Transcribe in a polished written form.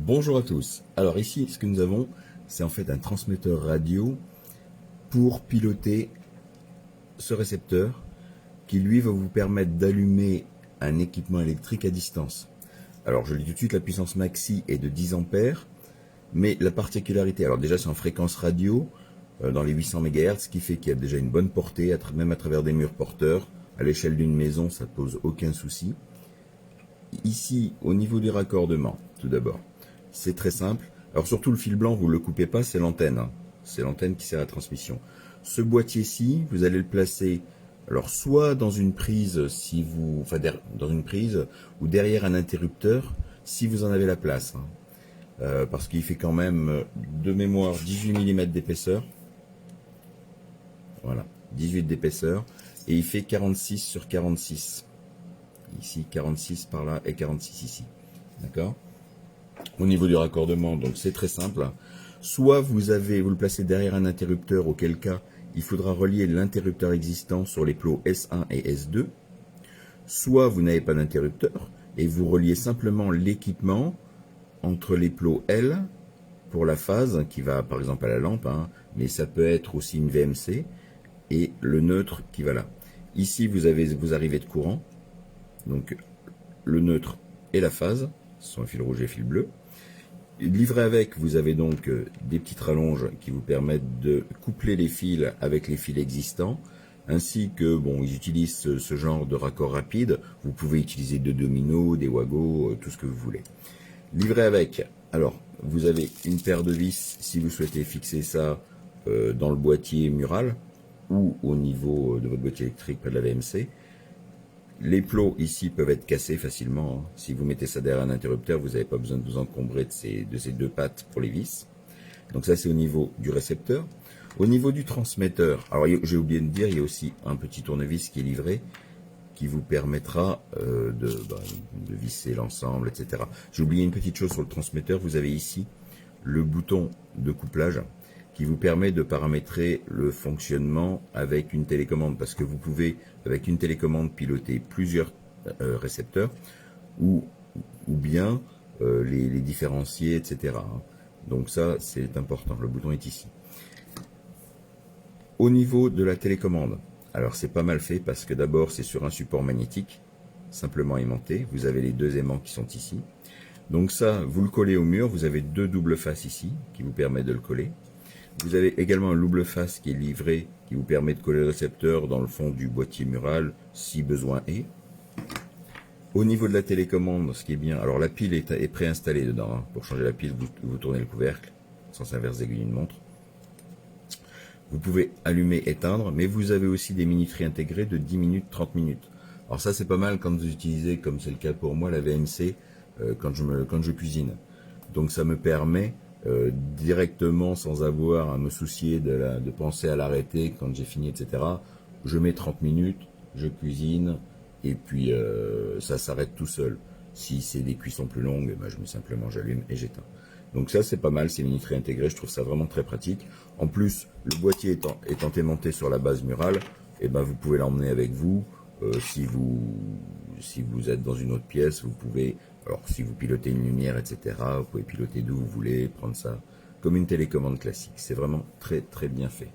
Bonjour à tous. Alors ici, ce que nous avons, c'est en fait un transmetteur radio pour piloter ce récepteur qui lui va vous permettre d'allumer un équipement électrique à distance. Alors je le dis tout de suite, la puissance maxi est de 10 ampères, mais la particularité, alors déjà c'est en fréquence radio, dans les 800 MHz, ce qui fait qu'il y a déjà une bonne portée, même à travers des murs porteurs. À l'échelle d'une maison, ça ne pose aucun souci. Ici, au niveau du raccordement, tout d'abord, c'est très simple. Alors surtout le fil blanc, vous ne le coupez pas, c'est l'antenne. C'est l'antenne qui sert à la transmission. Ce boîtier-ci, vous allez le placer, alors soit dans une prise, dans une prise ou derrière un interrupteur, si vous en avez la place. Parce qu'il fait quand même, de mémoire, 18 mm d'épaisseur. Voilà, 18 d'épaisseur. Et il fait 46 sur 46. Ici, 46 par là et 46 ici. D'accord ? Au niveau du raccordement, donc c'est très simple. Soit vous le placez derrière un interrupteur, auquel cas il faudra relier l'interrupteur existant sur les plots S1 et S2. Soit vous n'avez pas d'interrupteur et vous reliez simplement l'équipement entre les plots L pour la phase qui va par exemple à la lampe, mais ça peut être aussi une VMC, et le neutre qui va là. Ici vous avez vos arrivées de courant, donc le neutre et la phase, ce sont le fil rouge et le fil bleu. Livré avec, vous avez donc des petites rallonges qui vous permettent de coupler les fils avec les fils existants, ainsi que, ils utilisent ce genre de raccord rapide. Vous pouvez utiliser des dominos, des wagos, tout ce que vous voulez. Livré avec, alors, vous avez une paire de vis si vous souhaitez fixer ça dans le boîtier mural ou au niveau de votre boîtier électrique près de la VMC. Les plots ici peuvent être cassés facilement. Si vous mettez ça derrière un interrupteur, vous n'avez pas besoin de vous encombrer de ces deux pattes pour les vis. Donc ça, c'est au niveau du récepteur. Au niveau du transmetteur, alors j'ai oublié de dire, il y a aussi un petit tournevis qui est livré, qui vous permettra de visser l'ensemble, etc. J'ai oublié une petite chose sur le transmetteur. Vous avez ici le bouton de couplage qui vous permet de paramétrer le fonctionnement avec une télécommande, parce que vous pouvez, avec une télécommande, piloter plusieurs récepteurs, ou bien les différencier, etc. Donc ça, c'est important, le bouton est ici. Au niveau de la télécommande, alors c'est pas mal fait, parce que d'abord, c'est sur un support magnétique, simplement aimanté, vous avez les deux aimants qui sont ici. Donc ça, vous le collez au mur, vous avez deux doubles faces ici, qui vous permettent de le coller. Vous avez également un double face qui est livré, qui vous permet de coller le récepteur dans le fond du boîtier mural, si besoin est. Au niveau de la télécommande, ce qui est bien, alors la pile est préinstallée dedans. Pour changer la pile, vous tournez le couvercle, sens inverse aiguille d'une montre. Vous pouvez allumer, éteindre, mais vous avez aussi des minuteries intégrées de 10 minutes, 30 minutes. Alors ça, c'est pas mal quand vous utilisez, comme c'est le cas pour moi, la VMC, quand je cuisine. Donc ça me permet directement, sans avoir à me soucier de penser à l'arrêter quand j'ai fini, etc. Je mets 30 minutes, je cuisine, et puis ça s'arrête tout seul. Si c'est des cuissons plus longues, je mets simplement, j'allume et j'éteins. Donc ça, c'est pas mal, c'est minuterie intégrée, je trouve ça vraiment très pratique. En plus, le boîtier étant aimanté sur la base murale, vous pouvez l'emmener avec vous. Si vous êtes dans une autre pièce, vous pouvez, alors si vous pilotez une lumière, etc., vous pouvez piloter d'où vous voulez, prendre ça comme une télécommande classique. C'est vraiment très très bien fait.